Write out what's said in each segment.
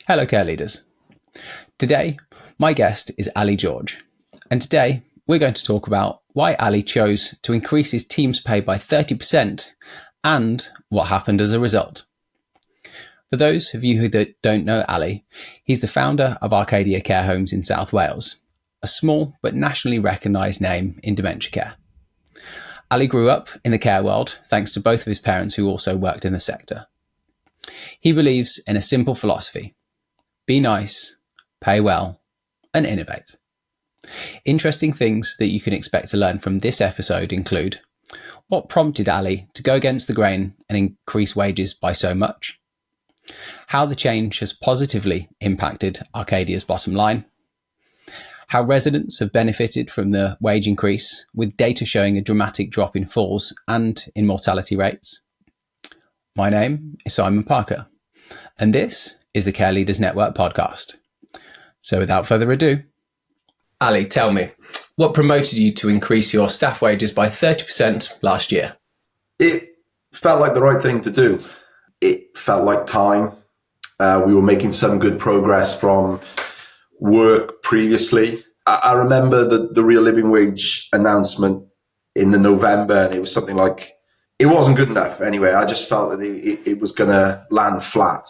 Hello, care leaders. Today, my guest is Ali George, and today we're going to talk about why Ali chose to increase his team's pay by 30% and what happened as a result. For those of you who don't know Ali, he's the founder of Arcadia Care Homes in South Wales, a small but nationally recognised name in dementia care. Ali grew up in the care world thanks to both of his parents who also worked in the sector. He believes in a simple philosophy: be nice, pay well, and innovate. Interesting things that you can expect to learn from this episode include what prompted Ali to go against the grain and increase wages by so much, how the change has positively impacted Arcadia's bottom line, how residents have benefited from the wage increase, with data showing a dramatic drop in falls and in mortality rates. My name is Simon Parker, and this is the Care Leaders Network podcast. So without further ado, Ali, tell me, what promoted you to increase your staff wages by 30% last year? It felt like the right thing to do. It felt like time. We were making some good progress from work previously. I remember the real living wage announcement in the November, and it was something like, it wasn't good enough anyway. I just felt that it was going to land flat.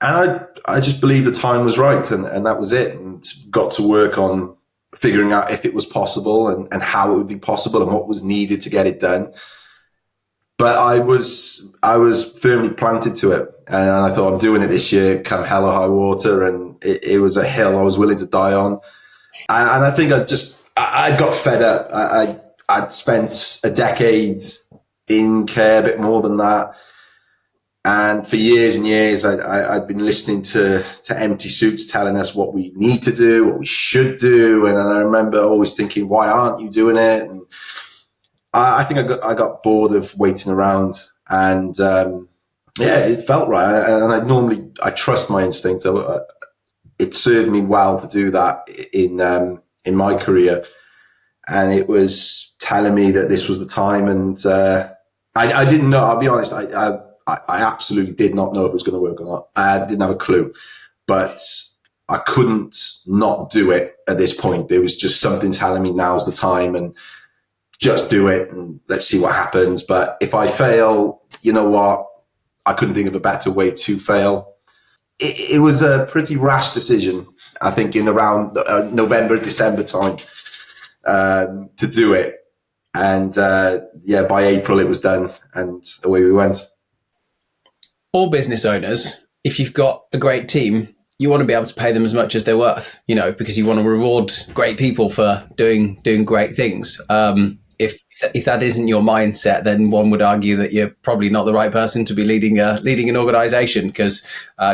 And I just believed the time was right, and that was it. And got to work on figuring out if it was possible and how it would be possible and what was needed to get it done. But I was firmly planted to it, and I thought, I'm doing it this year, come hell or high water. And it was a hill I was willing to die on. And I think I got fed up. I'd spent a decade in care, a bit more than that. And for years and years, I'd been listening to empty suits telling us what we need to do, what we should do. And I remember always thinking, why aren't you doing it? And I think I got bored of waiting around. And it felt right. And I trust my instinct. It served me well to do that in my career. And it was telling me that this was the time. And I didn't know, I'll be honest, I absolutely did not know if it was going to work or not. I didn't have a clue, but I couldn't not do it at this point. There was just something telling me now's the time and just do it and let's see what happens. But if I fail, you know what? I couldn't think of a better way to fail. It was a pretty rash decision, I think, in around November, December time to do it. And by April it was done and away we went. All business owners, if you've got a great team, you want to be able to pay them as much as they're worth, because you want to reward great people for doing great things. If that isn't your mindset, then one would argue that you're probably not the right person to be leading an organization, because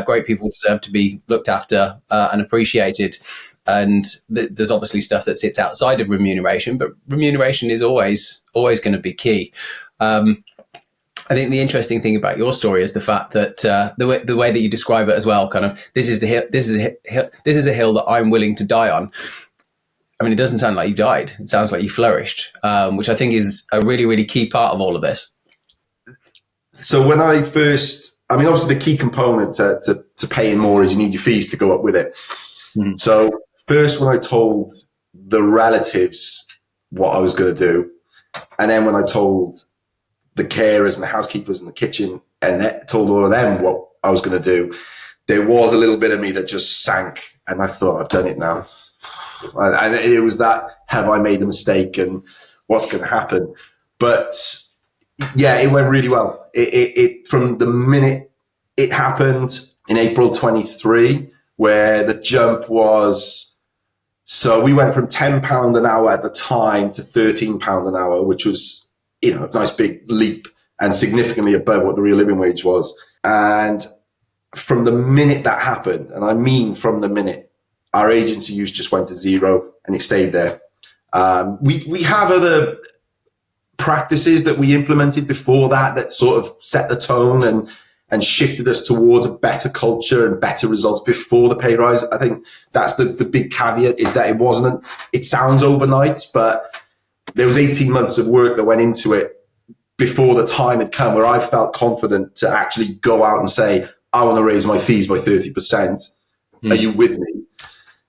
great people deserve to be looked after and appreciated. And there's obviously stuff that sits outside of remuneration, but remuneration is always going to be key. I think the interesting thing about your story is the fact that the way that you describe it as well, kind of, this is a hill that I'm willing to die on. I mean, it doesn't sound like you died. It sounds like you flourished, which I think is a really, really key part of all of this. So when obviously the key component to paying more is you need your fees to go up with it. Mm-hmm. So first, when I told the relatives what I was going to do, and then when I told the carers and the housekeepers in the kitchen and told all of them what I was going to do, there was a little bit of me that just sank. And I thought, I've done it now. And it was that, have I made a mistake and what's going to happen? But yeah, it went really well. It from the minute it happened in April 23, where the jump was, so we went from £10 an hour at the time to £13 an hour, which was, a nice big leap and significantly above what the real living wage was. And from the minute that happened, and I mean from the minute, our agency use just went to zero and it stayed there. We have other practices that we implemented before that sort of set the tone and shifted us towards a better culture and better results before the pay rise. I think that's the big caveat, is that it sounds overnight, but there was 18 months of work that went into it before the time had come where I felt confident to actually go out and say, I want to raise my fees by 30%. Are you with me?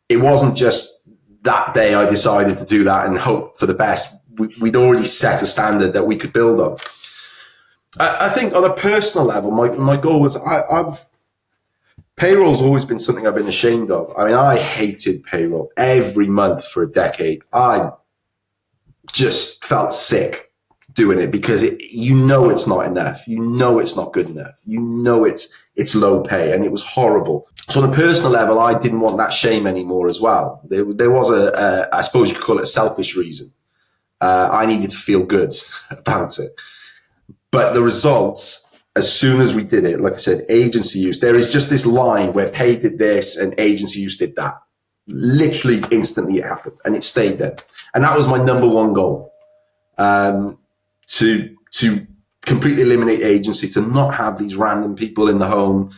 It wasn't just that day I decided to do that and hope for the best. We'd already set a standard that we could build on. I think on a personal level, my goal was payroll's always been something I've been ashamed of. I mean, I hated payroll every month for a decade. I just felt sick doing it because it's not enough. It's not good enough. It's low pay, and it was horrible. So on a personal level, I didn't want that shame anymore as well. There was I suppose you could call it a selfish reason. I needed to feel good about it. But the results, as soon as we did it, like I said, agency use, there is just this line where pay did this and agency use did that. Literally instantly it happened, and it stayed there. And that was my number one goal, to completely eliminate agency, to not have these random people in the home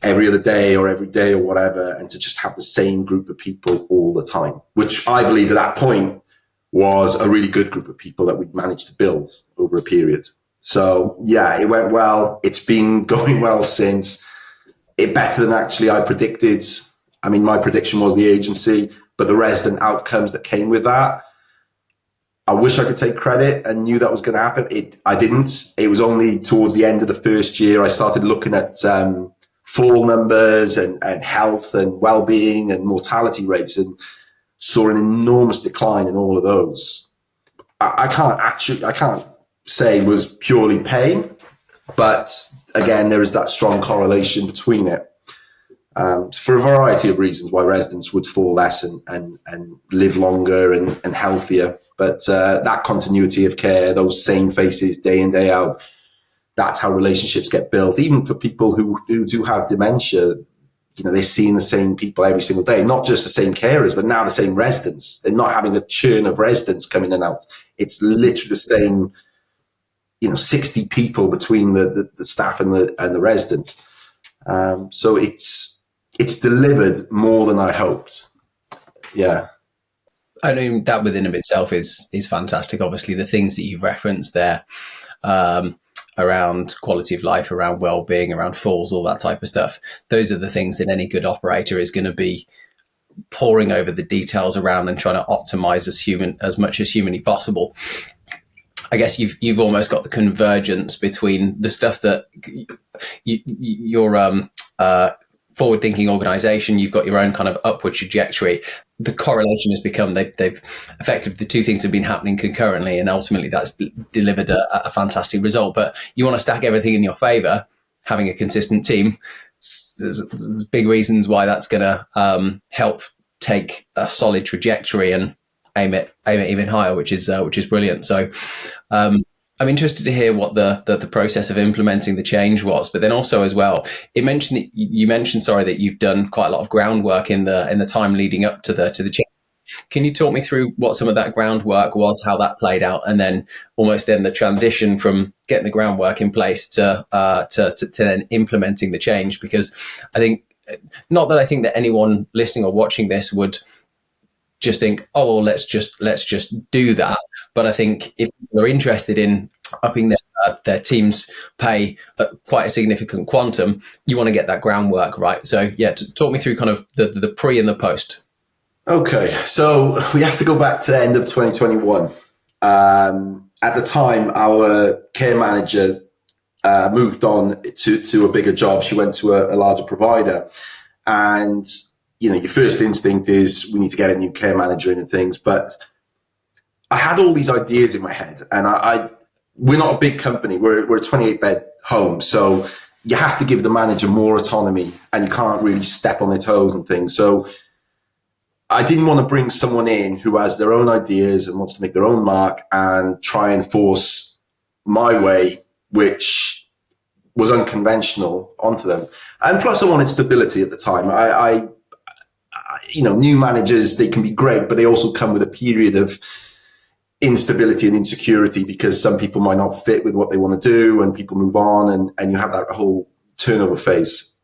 every other day or every day or whatever, and to just have the same group of people all the time, which I believe at that point was a really good group of people that we'd managed to build over a period. So yeah, it went well. It's been going well since. It better than actually I predicted. I mean, my prediction was the agency, but the resident outcomes that came with that, I wish I could take credit and knew that was going to happen. I didn't. It was only towards the end of the first year I started looking at fall numbers and health and well-being and mortality rates, and saw an enormous decline in all of those. I can't say it was purely pay, but again, there is that strong correlation between it. For a variety of reasons why residents would fall less and live longer and healthier. But that continuity of care, those same faces day in, day out, that's how relationships get built. Even for people who do have dementia, they're seeing the same people every single day, not just the same carers, but now the same residents. They're not having a churn of residents coming in and out. It's literally the same, 60 people between the staff and the residents. So it's delivered more than I hoped. Yeah. I mean, that within of itself is fantastic. Obviously, the things that you've referenced there, around quality of life, around well-being, around falls, all that type of stuff, those are the things that any good operator is going to be poring over the details around and trying to optimize as much as humanly possible. I guess you've almost got the convergence between the stuff that your forward-thinking organization, you've got your own kind of upward trajectory. The correlation has become they've effectively, the two things have been happening concurrently, and ultimately that's delivered a fantastic result. But you want to stack everything in your favor, having a consistent team. There's big reasons why that's going to help take a solid trajectory and aim it even higher, which is brilliant. So I'm interested to hear what the process of implementing the change was, but then also as well, you mentioned that you've done quite a lot of groundwork in the time leading up to the change. Can you talk me through what some of that groundwork was, how that played out, and then almost then the transition from getting the groundwork in place to then implementing the change? Because I think, not that I think that anyone listening or watching this would just think, oh, well, let's just do that. But I think if you're interested in upping their team's pay at quite a significant quantum, you want to get that groundwork right. So yeah, talk me through kind of the pre and the post. Okay, so we have to go back to the end of 2021. At the time, our care manager moved on to a bigger job. She went to a larger provider, and your first instinct is we need to get a new care manager in and things. But I had all these ideas in my head, and we're not a big company. We're a 28-bed home, so you have to give the manager more autonomy, and you can't really step on their toes and things. So I didn't want to bring someone in who has their own ideas and wants to make their own mark and try and force my way, which was unconventional, onto them. And plus, I wanted stability at the time. New managers, they can be great, but they also come with a period of instability and insecurity because some people might not fit with what they want to do, and people move on, and you have that whole turnover phase.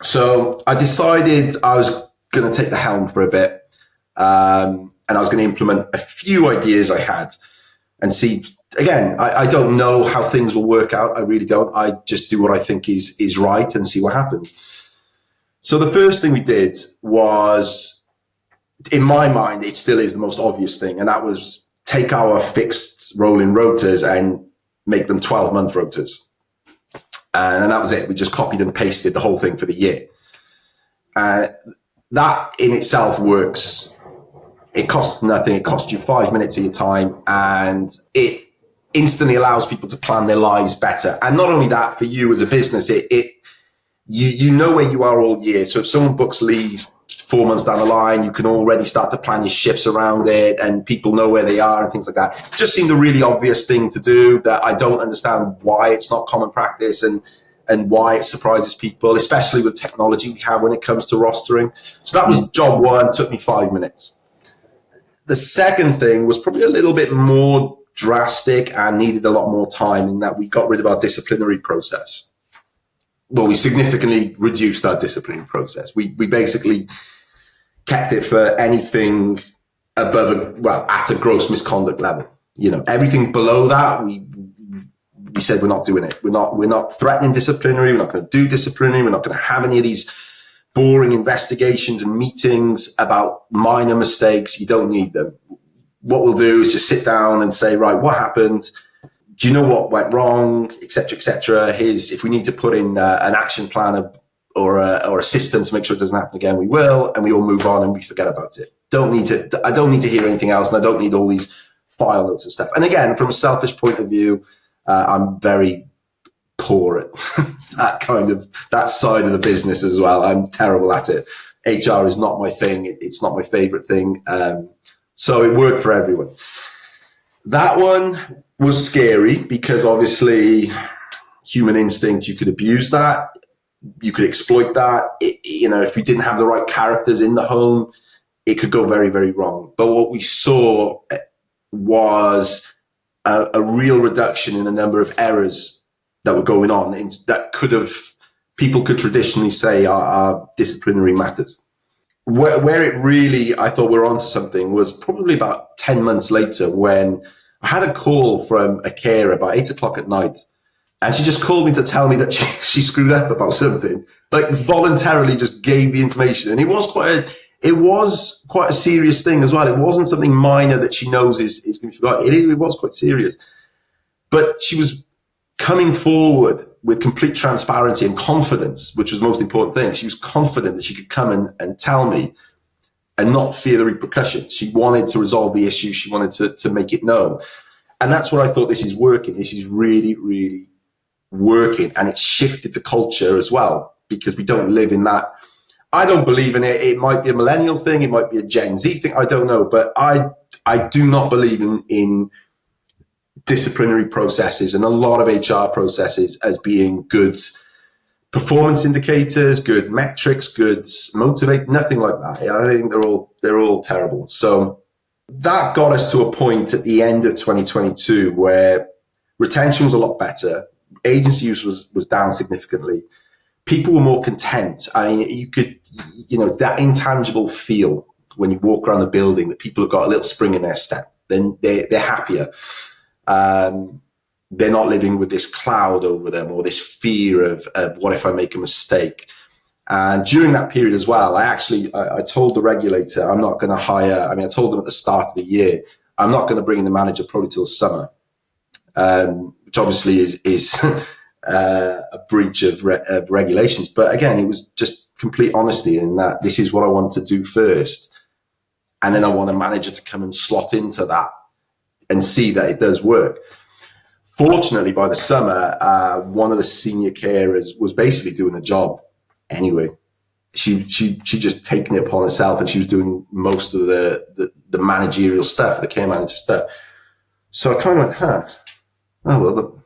So I decided I was going to take the helm for a bit. And I was going to implement a few ideas I had and see. Again, I don't know how things will work out. I really don't. I just do what I think is right and see what happens. So the first thing we did was, in my mind, it still is the most obvious thing, and that was take our fixed rolling rotors and make them 12-month rotors. And that was it. We just copied and pasted the whole thing for the year. That in itself works. It costs nothing. It costs you 5 minutes of your time, and it instantly allows people to plan their lives better. And not only that, for you as a business, you know where you are all year. So if someone books leave 4 months down the line, you can already start to plan your shifts around it, and people know where they are and things like that. It just seemed a really obvious thing to do that I don't understand why it's not common practice and why it surprises people, especially with technology we have when it comes to rostering. So that was job one, took me 5 minutes. The second thing was probably a little bit more drastic and needed a lot more time, in that we got rid of our disciplinary process. Well, we significantly reduced our disciplinary process. We basically kept it for anything above at a gross misconduct level. Everything below that, we said we're not doing it. We're not threatening disciplinary. We're not going to do disciplinary. We're not going to have any of these boring investigations and meetings about minor mistakes. You don't need them. What we'll do is just sit down and say, right, what happened? Do you know what went wrong, et cetera, et cetera? If we need to put in an action plan or a system to make sure it doesn't happen again, we will, and we all move on and we forget about it. I don't need to hear anything else, and I don't need all these file notes and stuff. And again, from a selfish point of view, I'm very poor at that side of the business as well. I'm terrible at it. HR is not my thing. It's not my favorite thing. So it worked for everyone. That one was scary because obviously human instinct, you could abuse that. You could exploit that. If you didn't have the right characters in the home, it could go very, very wrong. But what we saw was a real reduction in the number of errors that were going on that people could traditionally say are disciplinary matters. Where it really, I thought we were onto something, was probably about 10 months later, when I had a call from a carer about 8:00 at night, and she just called me to tell me that she screwed up about something, like voluntarily just gave the information. And it was quite a serious thing as well. It wasn't something minor that she knows is going to be forgotten. It was quite serious. But she was coming forward with complete transparency and confidence, which was the most important thing. She was confident that she could come and tell me and not fear the repercussions. She wanted to resolve the issue. She wanted to make it known. And that's where I thought, this is working. This is really, really working. And it's shifted the culture as well, because we don't live in that. I don't believe in it. It might be a millennial thing. It might be a Gen Z thing. I don't know. But I do not believe in disciplinary processes and a lot of HR processes as being good performance indicators, good metrics, good motivate, nothing like that. I think they're all terrible. So that got us to a point at the end of 2022 where retention was a lot better. Agency use was down significantly. People were more content. I mean, it's that intangible feel when you walk around the building that people have got a little spring in their step. Then they're happier. They're not living with this cloud over them or this fear of what if I make a mistake. And during that period as well, I told the regulator I'm not going to hire. I told them at the start of the year, I'm not going to bring in the manager probably till summer, which obviously is a breach of regulations. But again, it was just complete honesty in that this is what I want to do first. And then I want a manager to come and slot into that and see that it does work. Fortunately, by the summer, one of the senior carers was basically doing the job anyway. She just taken it upon herself, and she was doing most of the managerial stuff, the care manager stuff. So I kind of went, oh, well,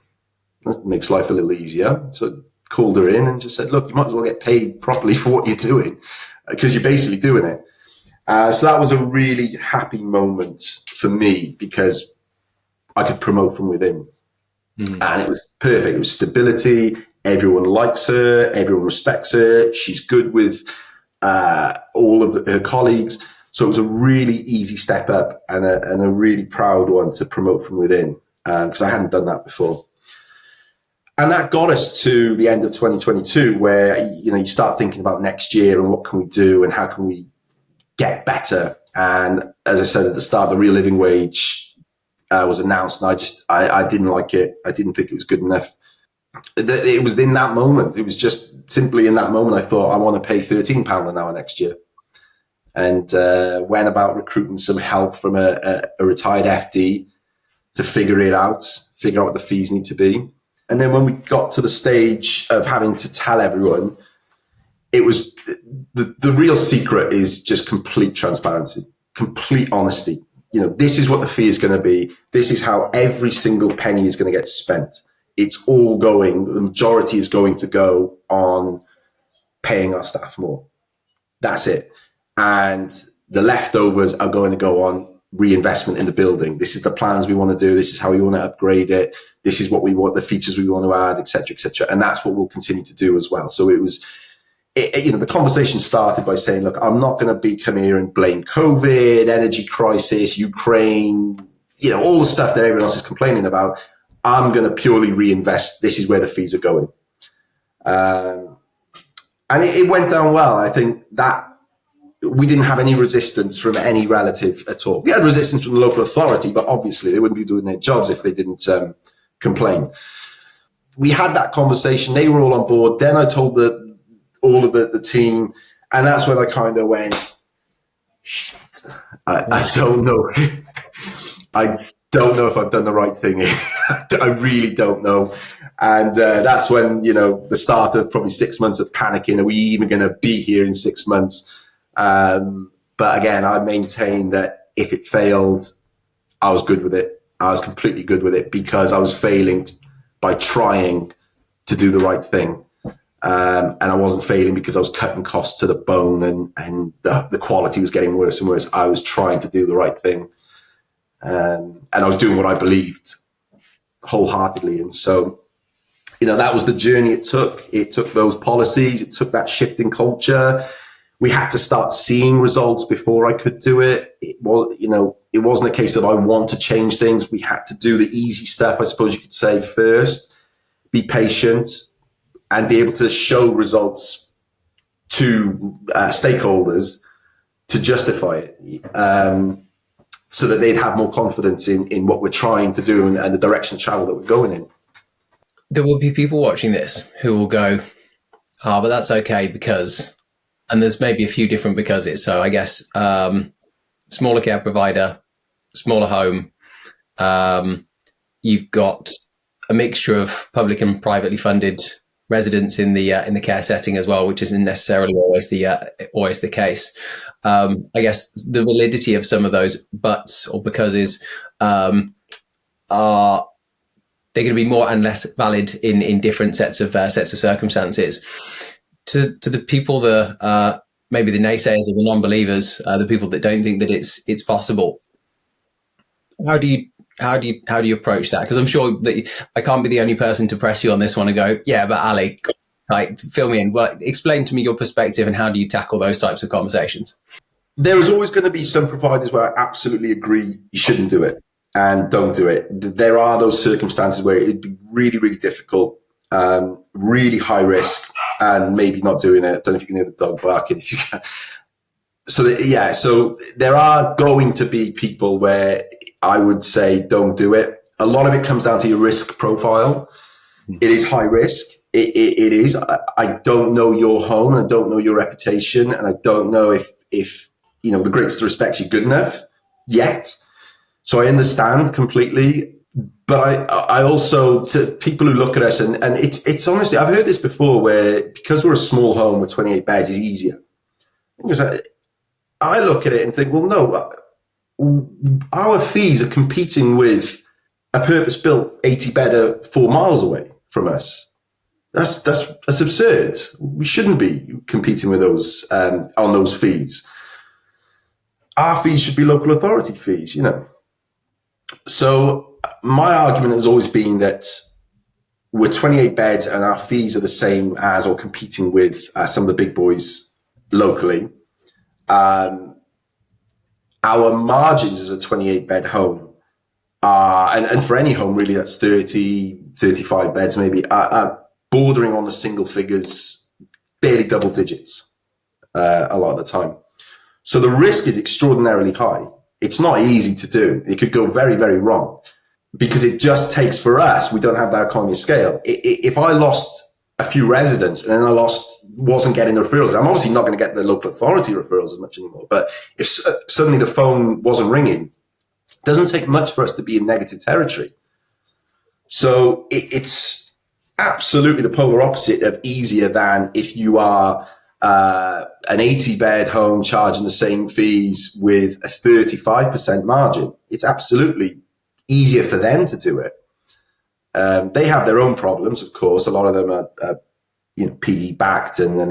that makes life a little easier. So I called her in and just said, look, you might as well get paid properly for what you're doing, because you're basically doing it. So that was a really happy moment for me, because I could promote from within. And it was perfect. It was stability. Everyone likes her. Everyone respects her. She's good with all of her colleagues. So it was a really easy step up and a really proud one to promote from within, because I hadn't done that before. And that got us to the end of 2022, where, you start thinking about next year and what can we do and how can we get better. And as I said at the start, the real living wage was announced, and I didn't like it. I didn't think it was good enough. It was in that moment. It was just simply in that moment I thought, I want to pay £13 an hour next year. And went about recruiting some help from a retired FD to figure out what the fees need to be. And then when we got to the stage of having to tell everyone, it was the real secret is just complete transparency, complete honesty. This is what the fee is going to be. This is how every single penny is going to get spent. It's all going, the majority is going to go on paying our staff more. That's it. And the leftovers are going to go on reinvestment in the building. This is the plans we want to do. This is how we want to upgrade it. This is what we want, the features we want to add, et cetera, et cetera. And that's what we'll continue to do as well. So it was, the conversation started by saying, look, I'm not going to come here and blame COVID, energy crisis, Ukraine, all the stuff that everyone else is complaining about. I'm going to purely reinvest. This is where the fees are going. And it went down well. I think that we didn't have any resistance from any relative at all. We had resistance from the local authority, but obviously they wouldn't be doing their jobs if they didn't complain. We had that conversation. They were all on board. Then I told all of the team, and that's when I kind of went, shit, I don't know. I don't know if I've done the right thing. I really don't know. And that's when, the start of probably 6 months of panicking. Are we even going to be here in 6 months? But again, I maintain that if it failed, I was good with it. I was completely good with it because I was failing by trying to do the right thing. And I wasn't failing because I was cutting costs to the bone and the quality was getting worse and worse. I was trying to do the right thing. And I was doing what I believed wholeheartedly. And so, that was the journey it took. It took those policies. It took that shift in culture. We had to start seeing results before I could do it. It wasn't a case of I want to change things. We had to do the easy stuff, I suppose you could say, first, be patient and be able to show results to stakeholders to justify it. So that they'd have more confidence in what we're trying to do and the direction of travel that we're going in. There will be people watching this who will go, but that's okay because, and there's maybe a few different becauses. So I guess smaller care provider, smaller home, you've got a mixture of public and privately funded residents in the care setting as well, which isn't necessarily always the case. I guess the validity of some of those buts or becauses are they're going to be more and less valid in different sets of circumstances. To the people that maybe the naysayers or the non-believers, the people that don't think that it's possible. How do you approach that? Because I'm sure that I can't be the only person to press you on this one and go, yeah, but Ali, fill me in. Well, explain to me your perspective and how do you tackle those types of conversations? There is always going to be some providers where I absolutely agree you shouldn't do it and don't do it. There are those circumstances where it'd be really, really difficult, really high risk, and maybe not doing it. I don't know if you can hear the dog barking. If you can. So there are going to be people where I would say don't do it. A lot of it comes down to your risk profile. It is high risk. It is. I don't know your home, and I don't know your reputation, and I don't know if the greatest respect you're good enough yet. So I understand completely. But I also, to people who look at us, and it's honestly, I've heard this before where because we're a small home with 28 beds is easier. Because I look at it and think, well, no, our fees are competing with a purpose-built 80-bedder 4 miles away from us. That's absurd. We shouldn't be competing with those on those fees. Our fees should be local authority fees, So my argument has always been that we're 28 beds and our fees are the same as or competing with some of the big boys locally. Our margins as a 28-bed home are, and for any home really, that's 30, 35 beds maybe, are bordering on the single figures, barely double digits a lot of the time. So the risk is extraordinarily high. It's not easy to do. It could go very, very wrong because it just takes, for us, we don't have that economy of scale. If I lost a few residents and then wasn't getting the referrals, I'm obviously not going to get the local authority referrals as much anymore. But if suddenly the phone wasn't ringing, it doesn't take much for us to be in negative territory. So it's absolutely the polar opposite of easier than if you are an 80-bed home charging the same fees with a 35% margin. It's absolutely easier for them to do it. They have their own problems, of course. A lot of them are PE backed, and then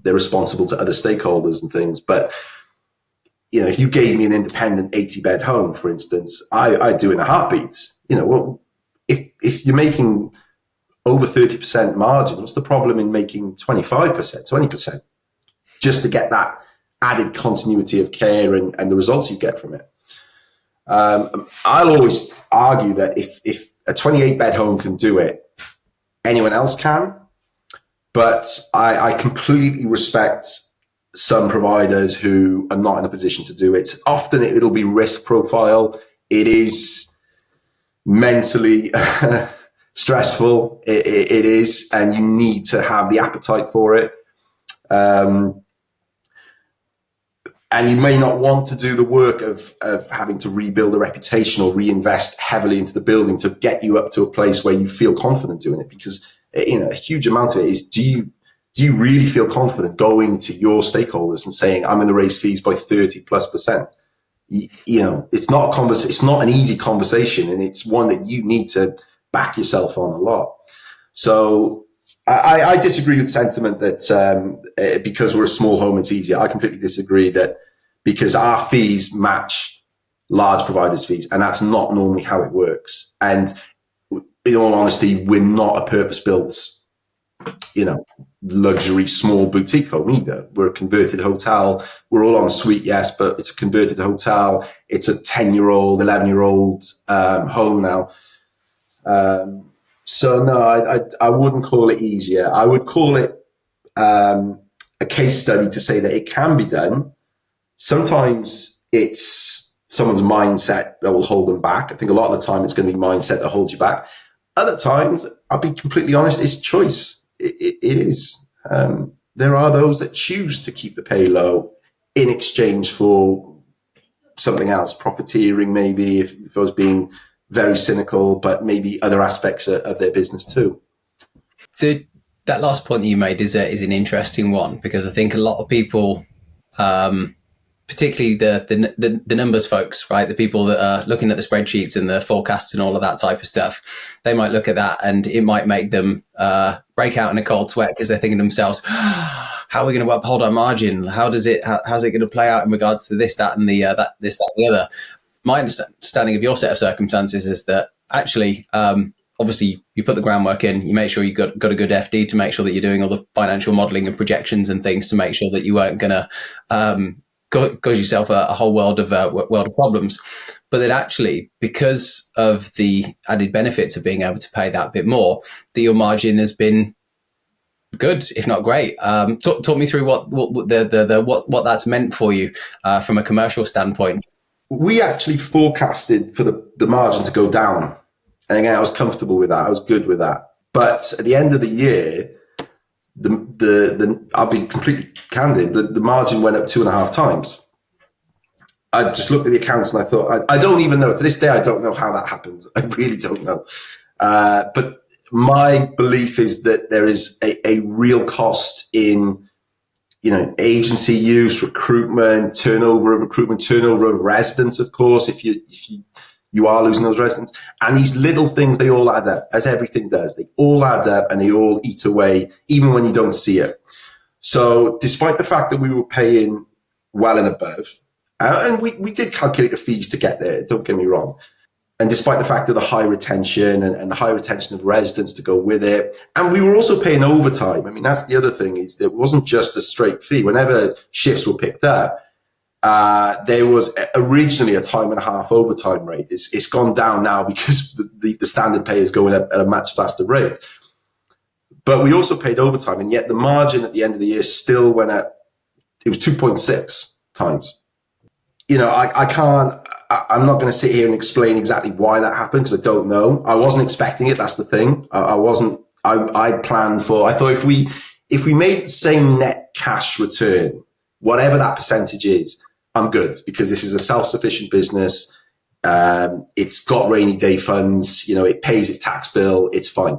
they're responsible to other stakeholders and things. But if you gave me an independent 80-bed home, for instance, I'd do it in a heartbeat. If you're making over 30% margin, what's the problem in making 25%, 20%, just to get that added continuity of care and the results you get from it? I'll always argue that if a 28-bed home can do it, anyone else can. But I completely respect some providers who are not in a position to do it. Often it'll be risk profile. It is mentally stressful. It is, and you need to have the appetite for it. And you may not want to do the work of having to rebuild a reputation or reinvest heavily into the building to get you up to a place where you feel confident doing it. Because a huge amount of it is, do you really feel confident going to your stakeholders and saying, I'm going to raise fees by 30+%? It's not it's not an easy conversation, and it's one that you need to back yourself on a lot. So I disagree with the sentiment that because we're a small home, it's easier. I completely disagree that because our fees match large providers' fees, and that's not normally how it works. And in all honesty, we're not a purpose-built, luxury small boutique home either. We're a converted hotel. We're all en suite, yes, but it's a converted hotel. It's a 10-year-old, 11-year-old home now. So no, I wouldn't call it easier. I would call it a case study to say that it can be done. Sometimes it's someone's mindset that will hold them back. I think a lot of the time it's going to be mindset that holds you back. Other times, I'll be completely honest, it's choice. It is. There are those that choose to keep the pay low in exchange for something else, profiteering maybe, if I was being very cynical, but maybe other aspects of their business too. That last point you made is an interesting one, because I think a lot of people, particularly the numbers folks, right? The people that are looking at the spreadsheets and the forecasts and all of that type of stuff, they might look at that and it might make them break out in a cold sweat, because they're thinking to themselves, how are we going to uphold our margin? How's it going to play out in regards to this, that, and the this, that, and the other? My understanding of your set of circumstances is that actually, obviously, you put the groundwork in, you make sure you've got a good FD to make sure that you're doing all the financial modelling and projections and things to make sure that you weren't going to cause yourself a whole world of problems. But that actually, because of the added benefits of being able to pay that bit more, that your margin has been good, if not great. Talk me through what that's meant for you from a commercial standpoint. We actually forecasted for the margin to go down. And again, I was comfortable with that. I was good with that. But at the end of the year, I'll be completely candid, the margin went up 2.5 times. I just looked at the accounts and I thought, I don't even know. To this day, I don't know how that happened. I really don't know. But my belief is that there is a real cost in agency use, recruitment, turnover of residents, of course, if you are losing those residents. And these little things, they all add up, as everything does. They all add up and they all eat away, even when you don't see it. So despite the fact that we were paying well and above, and we did calculate the fees to get there, don't get me wrong. And despite the fact of the high retention and the high retention of residents to go with it. And we were also paying overtime. I mean, that's the other thing, is that it wasn't just a straight fee. Whenever shifts were picked up, There was originally a time and a half overtime rate. It's gone down now because the standard pay is going up at a much faster rate. But we also paid overtime, and yet the margin at the end of the year still went up. It was 2.6 times. I'm not going to sit here and explain exactly why that happened because I don't know. I wasn't expecting it. That's the thing. I planned for, I thought if we made the same net cash return, whatever that percentage is, I'm good because this is a self-sufficient business. It's got rainy day funds. It pays its tax bill. It's fine.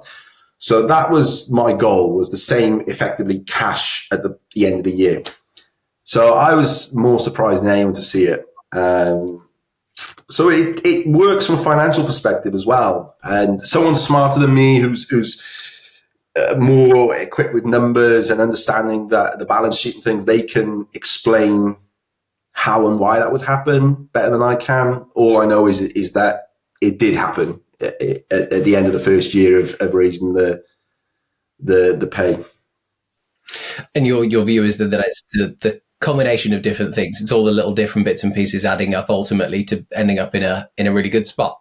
So that was my goal, was the same effectively cash at the end of the year. So I was more surprised than anyone to see it. So it works from a financial perspective as well. And someone smarter than me who's more equipped with numbers and understanding that the balance sheet and things, they can explain how and why that would happen better than I can. All I know is that it did happen at the end of the first year of raising the pay. And your view is that it's the combination of different things. It's all the little different bits and pieces adding up ultimately to ending up in a really good spot.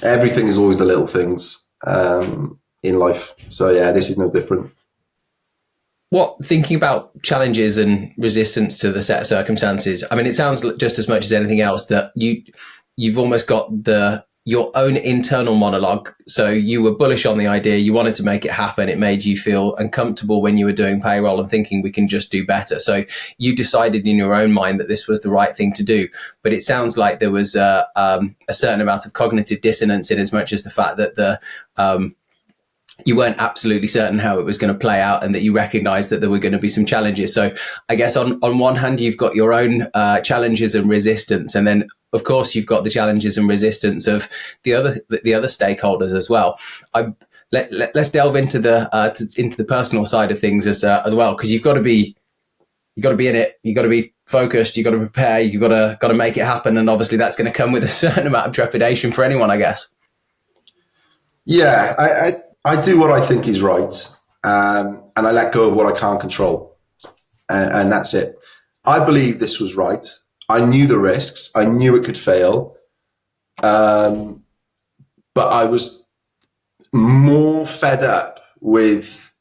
Everything is always the little things in life. So yeah, this is no different. Thinking about challenges and resistance to the set of circumstances, I mean, it sounds just as much as anything else that you've almost got your own internal monologue. So you were bullish on the idea. You wanted to make it happen. It made you feel uncomfortable when you were doing payroll and thinking we can just do better. So you decided in your own mind that this was the right thing to do. But it sounds like there was a certain amount of cognitive dissonance in as much as the fact that you weren't absolutely certain how it was going to play out and that you recognized that there were going to be some challenges. So I guess on one hand, you've got your own challenges and resistance. And then, of course, you've got the challenges and resistance of the other stakeholders as well. Let's delve into the personal side of things as well, because you've got to be in it. You've got to be focused. You've got to prepare. You've got to make it happen. And obviously, that's going to come with a certain amount of trepidation for anyone, I guess. Yeah, I do what I think is right, and I let go of what I can't control, and that's it. I believe this was right. I knew the risks. I knew it could fail, but I was more fed up with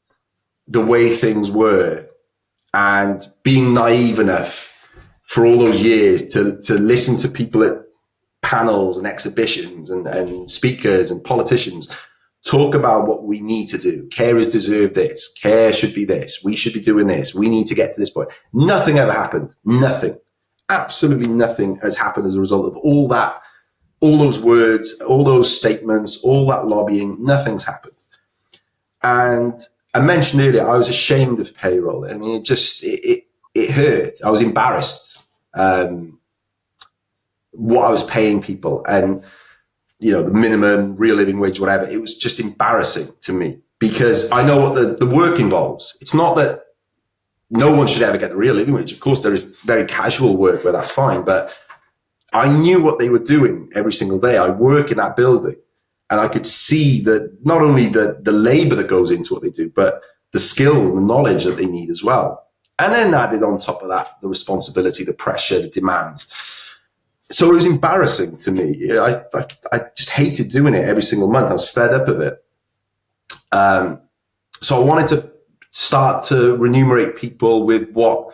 the way things were and being naive enough for all those years to listen to people at panels and exhibitions and speakers and politicians talk about what we need to do. Carers deserve this. Care should be this. We should be doing this. We need to get to this point. Nothing ever happened. Nothing. Absolutely nothing has happened as a result of all that, all those words, all those statements, all that lobbying. Nothing's happened. And I mentioned earlier, I was ashamed of payroll. I mean, it hurt. I was embarrassed what I was paying people. And the minimum, real living wage, whatever. It was just embarrassing to me because I know what the work involves. It's not that no one should ever get the real living wage. Of course, there is very casual work where that's fine, but I knew what they were doing every single day. I work in that building and I could see that not only the labor that goes into what they do, but the skill and the knowledge that they need as well. And then added on top of that, the responsibility, the pressure, the demands. So it was embarrassing to me. I just hated doing it every single month. I was fed up of it. So I wanted to start to remunerate people with what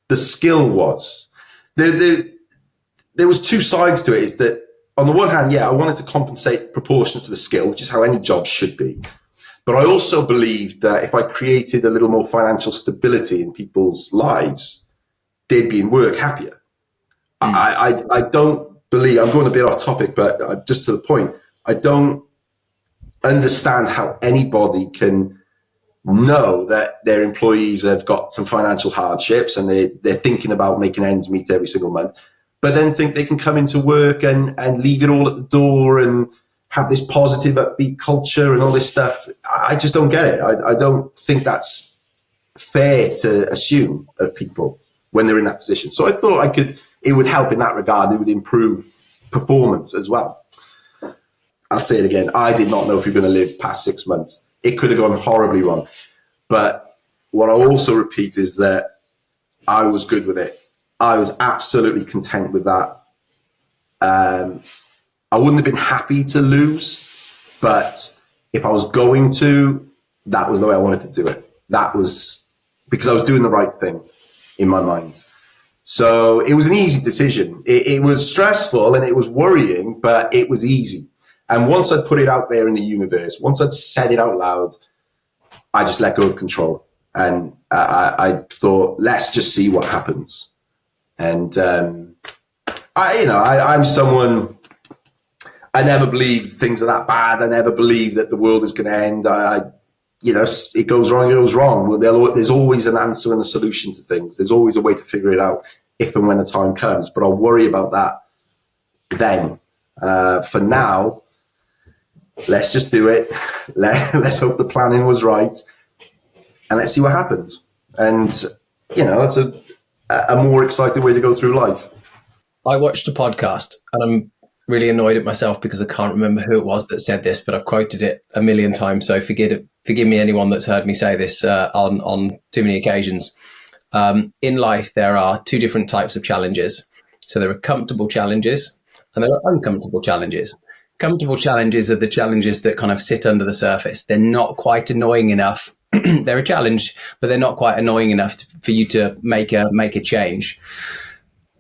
the skill was. There was two sides to it. Is that on the one hand, I wanted to compensate proportionate to the skill, which is how any job should be. But I also believed that if I created a little more financial stability in people's lives, they'd be in work happier. I don't believe, I'm going a bit off topic, but just to the point, I don't understand how anybody can know that their employees have got some financial hardships and they're thinking about making ends meet every single month, but then think they can come into work and leave it all at the door and have this positive, upbeat culture and all this stuff. I just don't get it. I don't think that's fair to assume of people when they're in that position. So I thought it would help in that regard. It would improve performance as well. I'll say it again. I did not know if we were going to live past 6 months. It could have gone horribly wrong. But what I also repeat is that I was good with it. I was absolutely content with that. I wouldn't have been happy to lose, but if I was going to, that was the way I wanted to do it. That was because I was doing the right thing in my mind. So it was an easy decision. It was stressful and it was worrying, but it was easy. And once I'd put it out there in the universe, once I'd said it out loud, I just let go of control. And I thought, let's just see what happens. And I'm someone, I never believe things are that bad. I never believe that the world is going to end. It goes wrong, it goes wrong. There's always an answer and a solution to things. There's always a way to figure it out if and when the time comes. But I'll worry about that then. For now, let's just do it. Let's hope the planning was right. And let's see what happens. And, that's a more exciting way to go through life. I watched a podcast and I'm really annoyed at myself because I can't remember who it was that said this, but I've quoted it a million times. So forgive me, anyone that's heard me say this on too many occasions. In life, there are two different types of challenges. So there are comfortable challenges and there are uncomfortable challenges. Comfortable challenges are the challenges that kind of sit under the surface. They're not quite annoying enough. They're a challenge, but they're not quite annoying enough for you to make a change.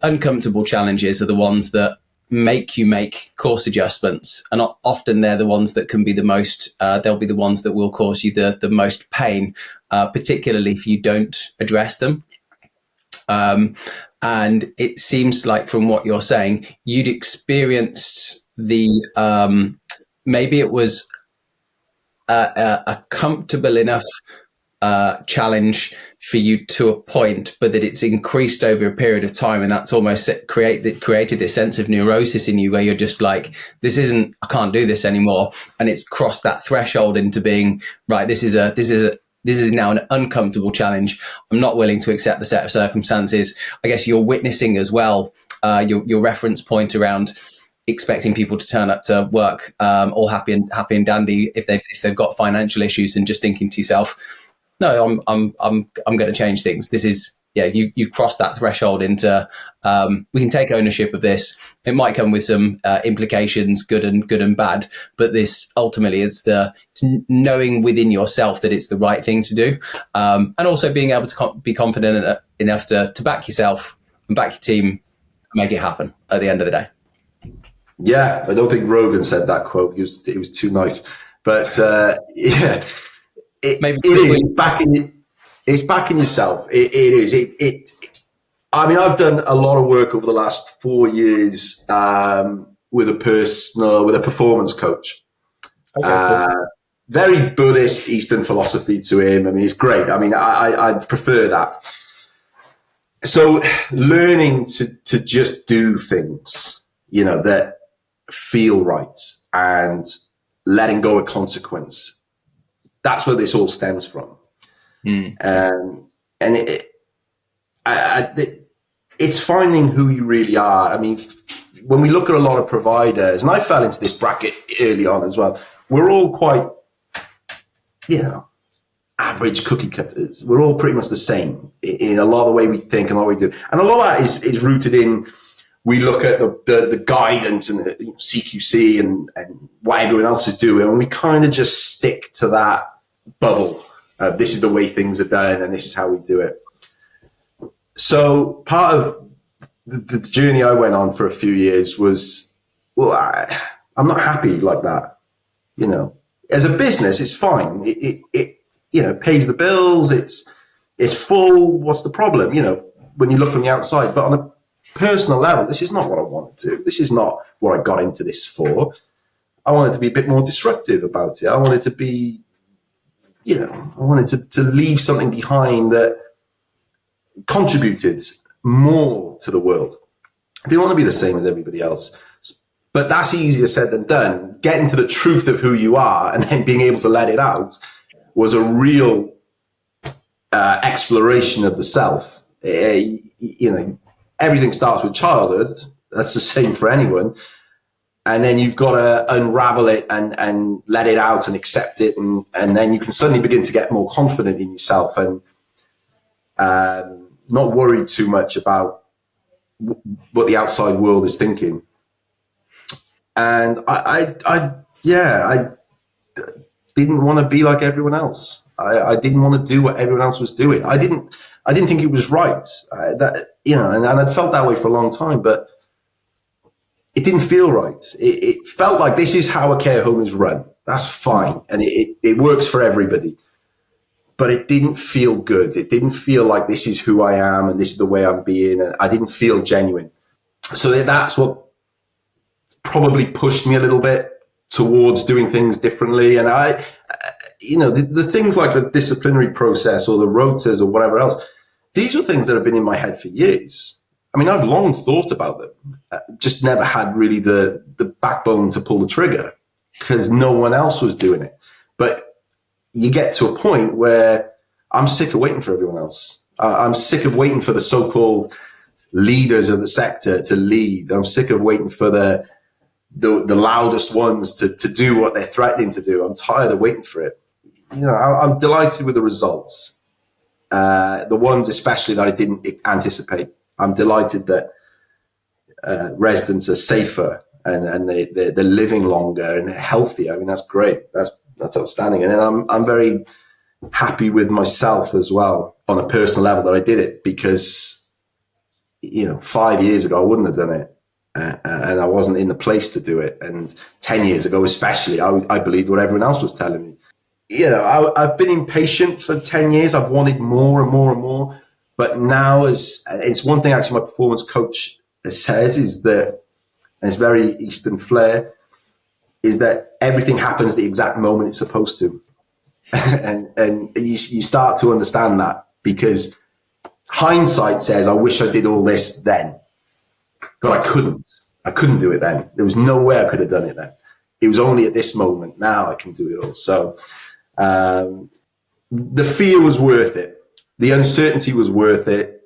Uncomfortable challenges are the ones that make you make course adjustments, and often they're the ones that can be the most they'll be the ones that will cause you the most pain, particularly if you don't address them. And it seems like from what you're saying, you'd experienced the maybe it was a comfortable enough challenge for you to a point, but that it's increased over a period of time, and that's almost created this sense of neurosis in you where you're just like, I can't do this anymore, and it's crossed that threshold into being right. This is now an uncomfortable challenge. I'm not willing to accept the set of circumstances. I guess you're witnessing as well your reference point around expecting people to turn up to work all happy and dandy if they've got financial issues, and just thinking to yourself, no, I'm going to change things. This is, you cross that threshold into we can take ownership of this. It might come with some implications, good and bad, but this ultimately is it's knowing within yourself that it's the right thing to do, and also being able to be confident enough to back yourself and back your team and make it happen at the end of the day. Yeah, I don't think Rogan said that quote. It was too nice, but yeah. It's backing yourself. It is. I mean, I've done a lot of work over the last 4 years with a performance coach. Okay, cool. Very Buddhist Eastern philosophy to him. I mean, it's great. I mean, I prefer that. So learning to just do things, that feel right, and letting go of consequence. That's where this all stems from. And it's finding who you really are. I mean, when we look at a lot of providers, and I fell into this bracket early on as well, we're all quite, average cookie cutters. We're all pretty much the same in a lot of the way we think and what we do. And a lot of that is rooted in, we look at the guidance and the CQC and what everyone else is doing, and we kind of just stick to that bubble. This is the way things are done, and this is how we do it. So part of the journey I went on for a few years was, I'm not happy like that. As a business, it's fine. It pays the bills. It's full. What's the problem? When you look from the outside, but on a personal level, this is not what I want to do. This is not what I got into this for. I wanted to be a bit more disruptive about it. I wanted to be, I wanted to leave something behind that contributed more to the world. I didn't want to be the same as everybody else. But that's easier said than done. Getting to the truth of who you are and then being able to let it out was a real exploration of the self. Everything starts with childhood. That's the same for anyone. And then you've got to unravel it and let it out and accept it. And then you can suddenly begin to get more confident in yourself and not worry too much about what the outside world is thinking. And I didn't want to be like everyone else. I didn't want to do what everyone else was doing. I didn't think it was right. And I'd felt that way for a long time, but it didn't feel right. It felt like this is how a care home is run. That's fine. And it works for everybody. But it didn't feel good. It didn't feel like this is who I am and this is the way I'm being. And I didn't feel genuine. So that's what probably pushed me a little bit towards doing things differently. And the things like the disciplinary process or the rotas or whatever else, these are things that have been in my head for years. I mean, I've long thought about them, just never had really the backbone to pull the trigger because no one else was doing it. But you get to a point where I'm sick of waiting for everyone else. I'm sick of waiting for the so-called leaders of the sector to lead. I'm sick of waiting for the loudest ones to do what they're threatening to do. I'm tired of waiting for it. I'm delighted with the results. The ones especially that I didn't anticipate. I'm delighted that residents are safer and they're living longer and healthier. I mean, that's great. That's outstanding. And then I'm very happy with myself as well on a personal level that I did it because, 5 years ago, I wouldn't have done it. And I wasn't in the place to do it. And 10 years ago, especially, I believed what everyone else was telling me. I've been impatient for 10 years. I've wanted more and more and more. But now it's one thing actually my performance coach says is that, and it's very Eastern flair, is that everything happens the exact moment it's supposed to. and you start to understand that because hindsight says, I wish I did all this then. But I couldn't do it then. There was no way I could have done it then. It was only at this moment. Now I can do it all. So the fear was worth it. The uncertainty was worth it.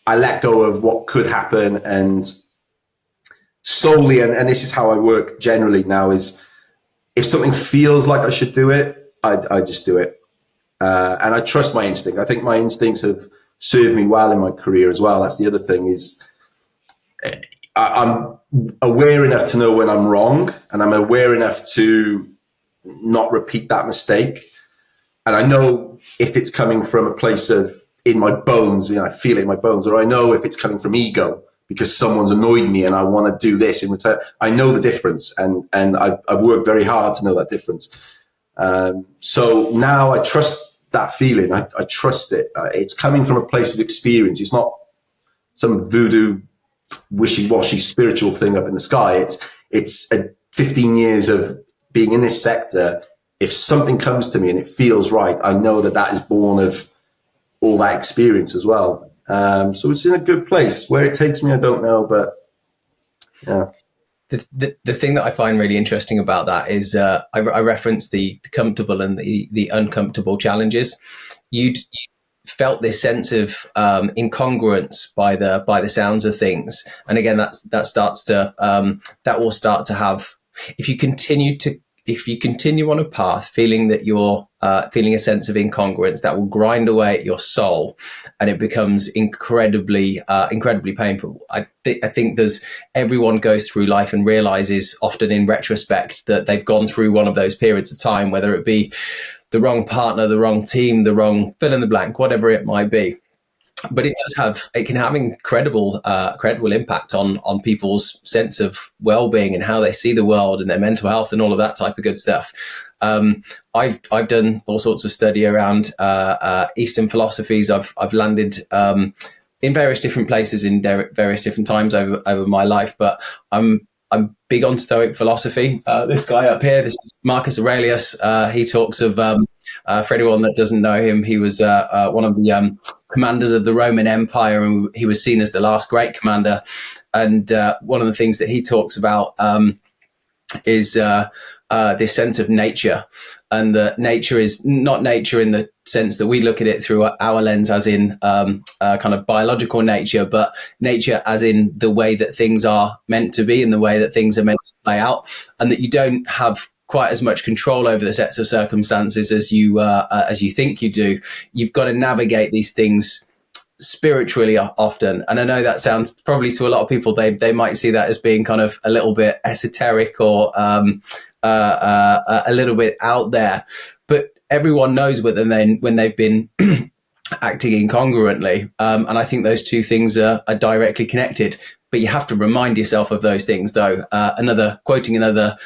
I let go of what could happen and solely, and this is how I work generally now, is if something feels like I should do it, I just do it. And I trust my instinct. I think my instincts have served me well in my career as well. That's the other thing is I'm aware enough to know when I'm wrong, and I'm aware enough to not repeat that mistake. And I know if it's coming from a place of in my bones, I feel it in my bones, or I know if it's coming from ego because someone's annoyed me and I want to do this in return. I know the difference, and I've worked very hard to know that difference. So now I trust that feeling. I trust it. It's coming from a place of experience. It's not some voodoo, wishy-washy spiritual thing up in the sky. It's 15 years of being in this sector. If something comes to me and it feels right, I know that is born of all that experience as well. So it's in a good place. Where it takes me, I don't know, but yeah. The thing that I find really interesting about that is I referenced the comfortable and the uncomfortable challenges. You felt this sense of incongruence by the sounds of things, and again, that will start to have, if you continue on a path feeling that you're feeling a sense of incongruence, that will grind away at your soul, and it becomes incredibly painful. I think everyone goes through life and realizes often in retrospect that they've gone through one of those periods of time, whether it be the wrong partner, the wrong team, the wrong fill in the blank, whatever it might be. But it can have incredible impact on people's sense of well-being and how they see the world and their mental health and all of that type of good stuff. I've done all sorts of study around Eastern philosophies. I've landed in various different places in various different times over my life, but I'm big on Stoic philosophy. This guy up here, this is Marcus Aurelius. He talks of, for anyone that doesn't know him, he was one of the commanders of the Roman Empire, and he was seen as the last great commander. And one of the things that he talks about is this sense of nature, and that nature is not nature in the sense that we look at it through our lens, as in kind of biological nature, but nature as in the way that things are meant to be and the way that things are meant to play out, and that you don't have quite as much control over the sets of circumstances as you think you do. You've got to navigate these things spiritually often. And I know that sounds probably to a lot of people, they might see that as being kind of a little bit esoteric or a little bit out there. But everyone knows when they've been acting incongruently. And I think those two things are directly connected. But you have to remind yourself of those things, though. Quoting another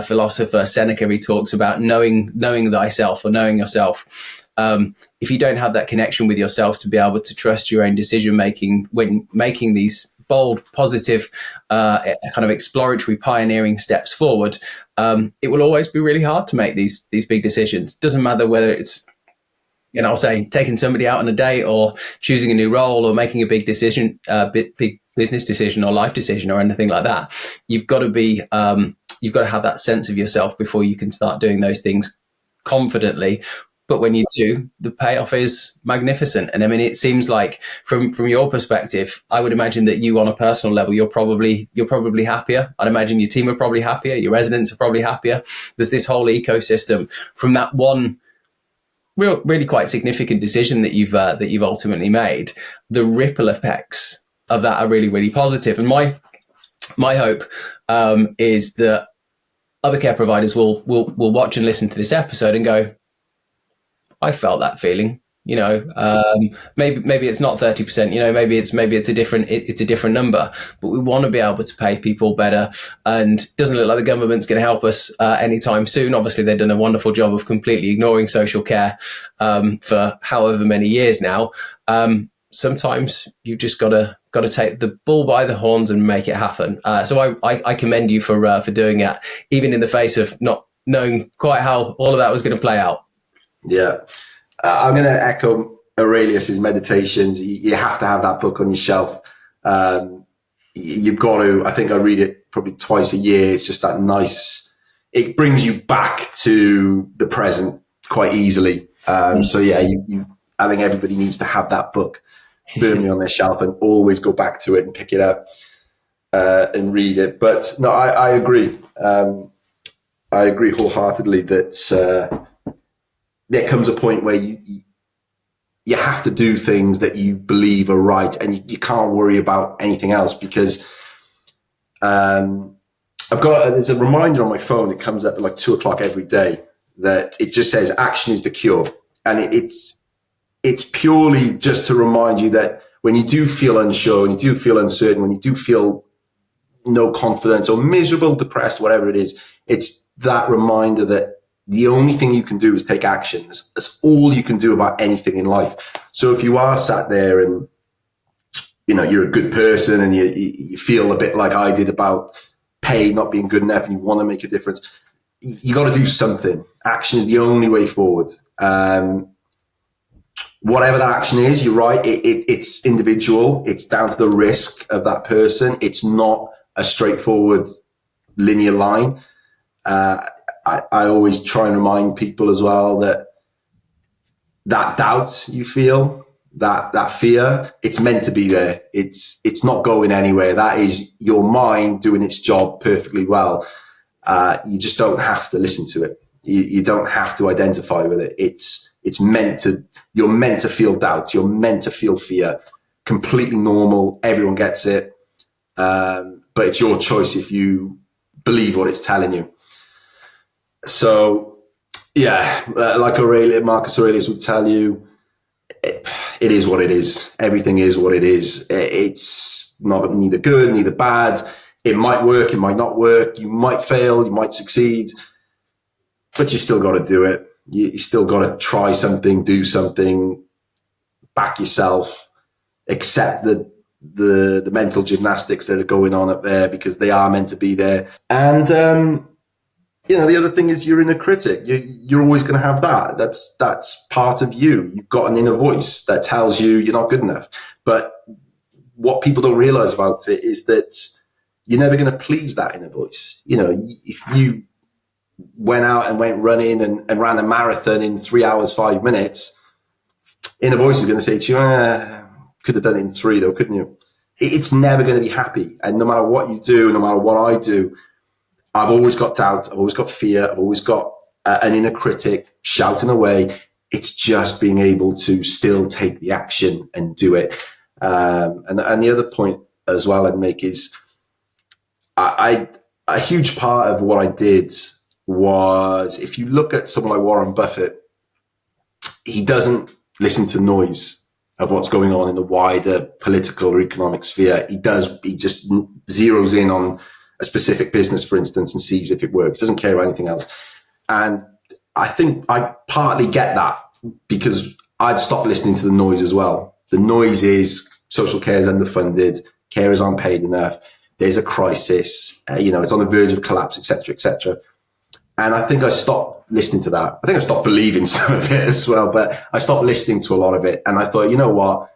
philosopher, Seneca, he talks about knowing thyself or knowing yourself. If you don't have that connection with yourself to be able to trust your own decision making when making these bold, positive, kind of exploratory, pioneering steps forward, it will always be really hard to make these big decisions. Doesn't matter whether it's, I'll say taking somebody out on a date or choosing a new role or making a big decision, big business decision or life decision or anything like that. You've got to have that sense of yourself before you can start doing those things confidently. But when you do, the payoff is magnificent. And I mean, it seems like from your perspective, I would imagine that you on a personal level, you're probably happier. I'd imagine your team are probably happier. Your residents are probably happier. There's this whole ecosystem from that one really quite significant decision that you've ultimately made. The ripple effects of that are really, really positive. And my hope is that other care providers will watch and listen to this episode and go, I felt that feeling. Maybe it's not 30%. Maybe it's a different number. But we want to be able to pay people better, and it doesn't look like the government's going to help us anytime soon. Obviously, they've done a wonderful job of completely ignoring social care for however many years now. Sometimes you just got to take the bull by the horns and make it happen. So I commend you for doing that, even in the face of not knowing quite how all of that was going to play out. Yeah. I'm going to echo Aurelius's meditations. You have to have that book on your shelf. You've got to, I think I read it probably twice a year. It's just that nice, it brings you back to the present quite easily. So yeah, I think everybody needs to have that book firmly on their shelf and always go back to it and pick it up and read it. But no, I agree. I agree wholeheartedly that there comes a point where you have to do things that you believe are right, and you can't worry about anything else, because there's a reminder on my phone. It comes up at like 2:00 every day that it just says action is the cure. And it's purely just to remind you that when you do feel unsure, when you do feel uncertain, when you do feel no confidence or miserable, depressed, whatever it is, it's that reminder that the only thing you can do is take action. That's all you can do about anything in life. So if you are sat there and, you're a good person and you feel a bit like I did about pay not being good enough and you want to make a difference, you got to do something. Action is the only way forward. Whatever that action is, you're right. It's individual. It's down to the risk of that person. It's not a straightforward linear line. I always try and remind people as well that doubt you feel, that fear, it's meant to be there. It's not going anywhere. That is your mind doing its job perfectly well. You just don't have to listen to it. You don't have to identify with it. You're meant to feel doubt. You're meant to feel fear. Completely normal. Everyone gets it. But it's your choice if you believe what it's telling you. So, yeah, like Marcus Aurelius would tell you, it is what it is. Everything is what it is. It's not neither good, neither bad. It might work, it might not work. You might fail, you might succeed, but you still got to do it. You still got to try something, do something, back yourself, accept the mental gymnastics that are going on up there, because they are meant to be there. And, the other thing is your inner critic. You're always going to have that. That's part of you. You've got an inner voice that tells you you're not good enough. But what people don't realize about it is that you're never going to please that inner voice. If you went out and went running and ran a marathon in 3 hours, 5 minutes, inner voice is going to say to you, could have done it in 3 though, couldn't you? It's never going to be happy. And no matter what you do, no matter what I do, I've always got doubt. I've always got fear. I've always got an inner critic shouting away. It's just being able to still take the action and do it. And the other point as well I'd make is a huge part of what I did was, if you look at someone like Warren Buffett, he doesn't listen to noise of what's going on in the wider political or economic sphere. He just zeroes in on a specific business, for instance, and sees if it works. Doesn't care about anything else. And I think I partly get that because I'd stopped listening to the noise as well. The noise is social care is underfunded, carers aren't paid enough, there's a crisis, it's on the verge of collapse, etc., etc. And I think I stopped listening to that. I think I stopped believing some of it as well, but I stopped listening to a lot of it. And I thought, you know what?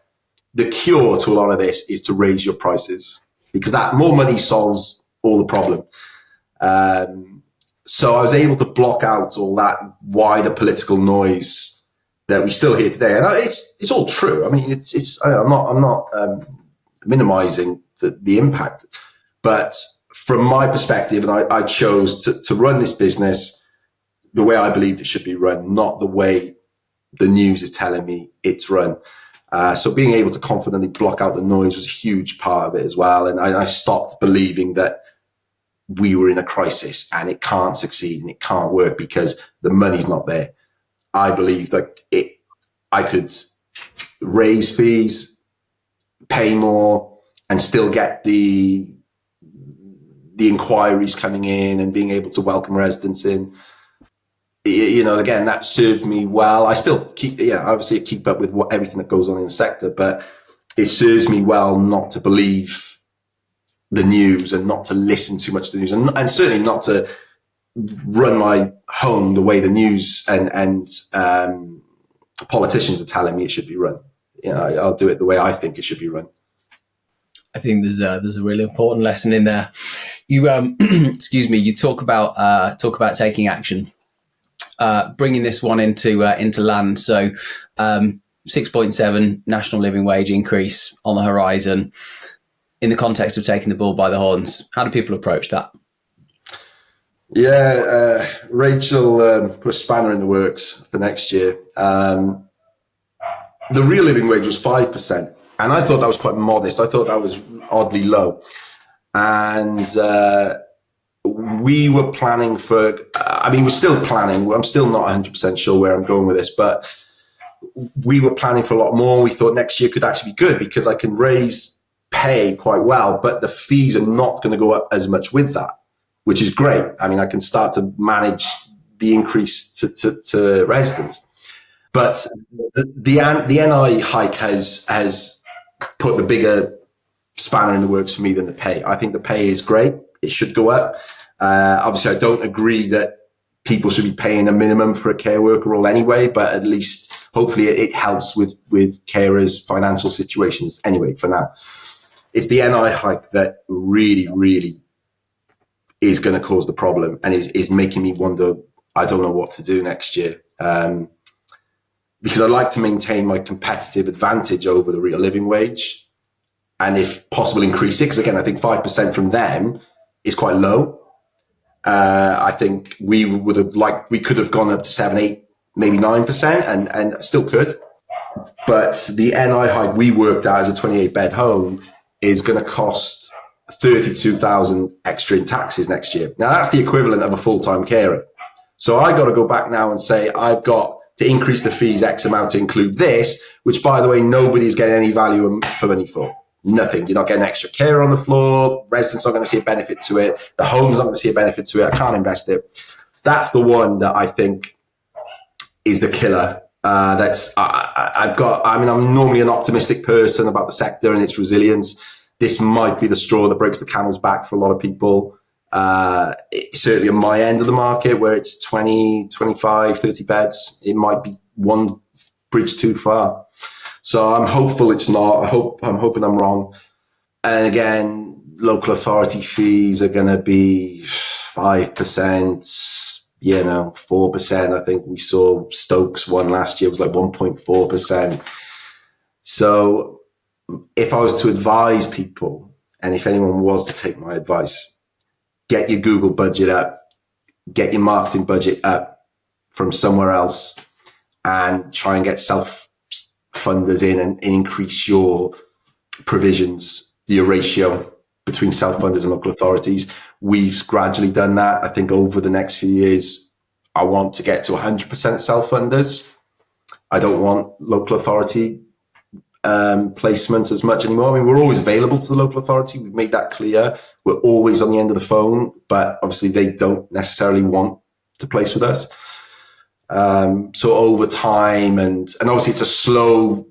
The cure to a lot of this is to raise your prices, because that more money solves all the problem. So I was able to block out all that wider political noise that we still hear today. And it's all true. I mean, I'm not minimizing the impact, but from my perspective, and I chose to run this business the way I believed it should be run, not the way the news is telling me it's run. So being able to confidently block out the noise was a huge part of it as well. And I stopped believing that we were in a crisis and it can't succeed and it can't work because the money's not there. I believed that I could raise fees, pay more, and still get the inquiries coming in and being able to welcome residents in. Again, that served me well. I still obviously keep up with everything that goes on in the sector, but it serves me well not to believe the news and not to listen too much to the news, and certainly not to run my home the way the news and politicians are telling me it should be run. I'll do it the way I think it should be run. I think there's a really important lesson in there. You excuse me. You talk about taking action, bringing this one into land. So 6.7 national living wage increase on the horizon. In the context of taking the bull by the horns, how do people approach that? Yeah, Rachel put a spanner in the works for next year. The real living wage was 5%. And I thought that was quite modest. I thought that was oddly low. And we were planning for, we're still planning. I'm still not 100% sure where I'm going with this, but we were planning for a lot more. We thought next year could actually be good because I can raise pay quite well, but the fees are not going to go up as much with that, which is great. I can start to manage the increase to residents. But the NI hike has put the bigger spanner in the works for me than the pay. I think the pay is great. It should go up. Obviously, I don't agree that people should be paying a minimum for a care worker role anyway, but at least hopefully it helps with carers' financial situations anyway for now. It's the NI hike that really, really is going to cause the problem and is making me wonder, I don't know what to do next year. Because I'd like to maintain my competitive advantage over the real living wage and if possible increase it. Because again, I think 5% from them is quite low. I think we could have gone up to 7, 8, maybe 9% and still could. But the NI hike we worked out as a 28 bed home is going to cost 32,000 extra in taxes next year. Now that's the equivalent of a full-time carer. So I got to go back now and say, I've got to increase the fees X amount to include this, which by the way, nobody's getting any value for money for. Nothing. You're not getting extra care on the floor. Residents aren't going to see a benefit to it. The home's not going to see a benefit to it. I can't invest it. That's the one that I think is the killer. I'm normally an optimistic person about the sector and its resilience. This might be the straw that breaks the camel's back for a lot of people. Certainly on my end of the market where it's 20, 25, 30 beds, it might be one bridge too far. So I'm hopeful it's not. I'm hoping I'm wrong. And again, local authority fees are going to be 5%. 4%. I think we saw Stokes one last year was like 1.4%. So if I was to advise people, and if anyone was to take my advice, get your Google budget up, get your marketing budget up from somewhere else, and try and get self-funders in and increase your provisions, your ratio between self-funders and local authorities. We've gradually done that. I think over the next few years, I want to get to 100% self-funders. I don't want local authority placements as much anymore. I mean, we're always available to the local authority. We've made that clear. We're always on the end of the phone, but obviously they don't necessarily want to place with us. So over time, and obviously it's a slow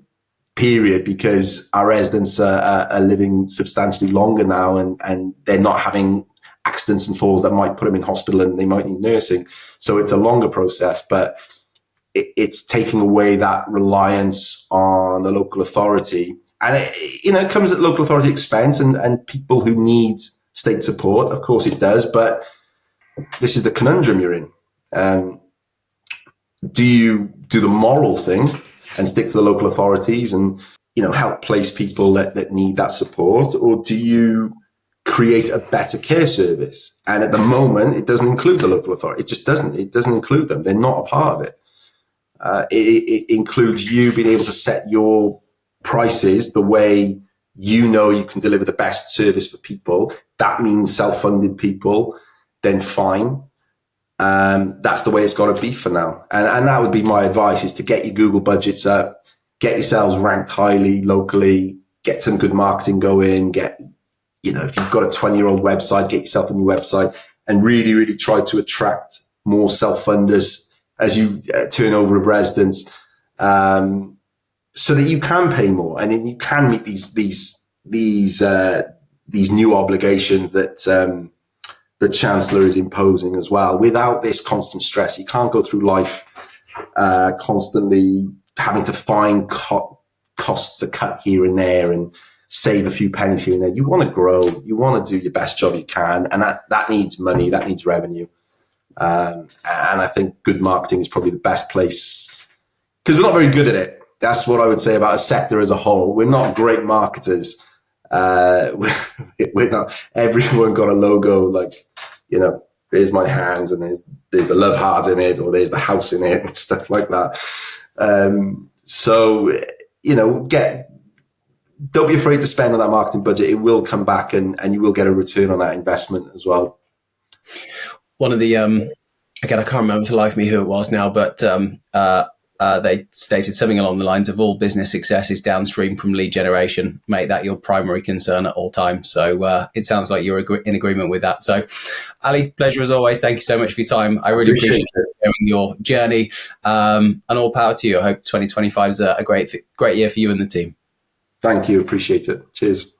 period because our residents are living substantially longer now, and they're not having accidents and falls that might put them in hospital and they might need nursing. So it's a longer process, but it's taking away that reliance on the local authority. And it comes at local authority expense and people who need state support. Of course it does, but this is the conundrum you're in. Do you do the moral thing and stick to the local authorities and, help place people that need that support? Or do you create a better care service? And at the moment, it doesn't include the local authority. It just doesn't. It doesn't include them. They're not a part of it. It includes you being able to set your prices the way you can deliver the best service for people. That means self-funded people, then fine. That's the way it's got to be for now. And that would be my advice, is to get your Google budgets up, get yourselves ranked highly locally, get some good marketing going, if you've got a 20-year-old website, get yourself a new website and really, really try to attract more self-funders as you turn over of residents, so that you can pay more and then you can meet these new obligations that the Chancellor is imposing as well, without this constant stress. You can't go through life constantly having to find costs to cut here and there and save a few pennies here and there. You want to grow, you want to do your best job you can, and that needs money, that needs revenue. And I think good marketing is probably the best place, because we're not very good at it. That's what I would say about a sector as a whole. We're not great marketers. We're not. Everyone got a logo like, there's my hands and there's the love heart in it, or there's the house in it and stuff like that. So don't be afraid to spend on that marketing budget. It will come back and you will get a return on that investment as well. One of the, again, I can't remember for the life of me who it was now, but they stated something along the lines of all business success is downstream from lead generation. Make that your primary concern at all times. So it sounds like you're in agreement with that. So Ali, pleasure as always. Thank you so much for your time. I really appreciate sharing your journey, and all power to you. I hope 2025 is a great year for you and the team. Thank you. Appreciate it. Cheers.